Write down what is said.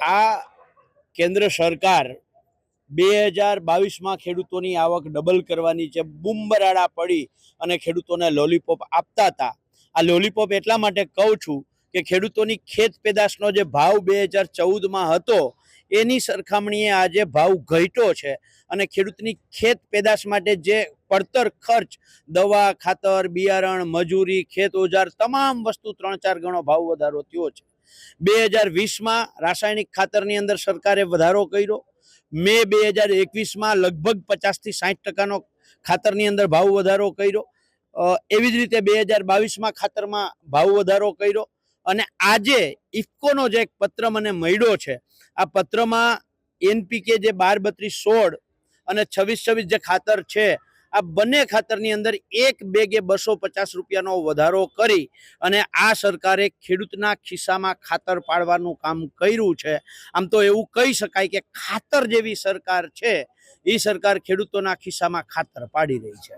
આ કેન્દ્ર સરકાર 2022માં ખેડૂતોની આવક ડબલ કરવાની છે, બૂમબરાડા પડી અને ખેડૂતોને લોલીપોપ આપતા હતા. આ લોલીપોપ એટલા માટે કહું છું કે ખેડૂતોની ખેત પેદાશનો જે ભાવ 2014માં હતો એની સરખામણીએ આજે ભાવ ઘટ્યો છે અને ખેડૂતની ખેત પેદાશ માટે જે પડતર ખર્ચ, દવા, ખાતર, બિયારણ, મજૂરી, ખેત ઓજાર તમામ વસ્તુ 3-4 ગણો ભાવ વધારો થયો છે. 2020માં રાસાયણિક ખાતરની અંદર સરકારે વધારો કર્યો. મે 2021માં લગભગ 50-60% ખાતરની અંદર ભાવ વધારો કર્યો. એવી જ રીતે 2022માં ખાતરમાં ભાવ વધારો કર્યો. અને આજે ઇફકોનો જે એક પત્ર મને મળ્યો છે, આ પત્રમાં એનપીકે જે 12-32-16 અને 26-26 જે ખાતર છે, આ બંને ખાતરની અંદર એક બેગે 250 રૂપિયાનો વધારો કરી અને આ સરકારે ખેડૂતના ખિસ્સામાં ખાતર પાડવાનું કામ કર્યું છે. આમ તો એવું કહી શકાય કે ખાતર જેવી સરકાર છે, એ સરકાર ખેડૂતોના ખિસ્સામાં ખાતર પાડી રહી છે.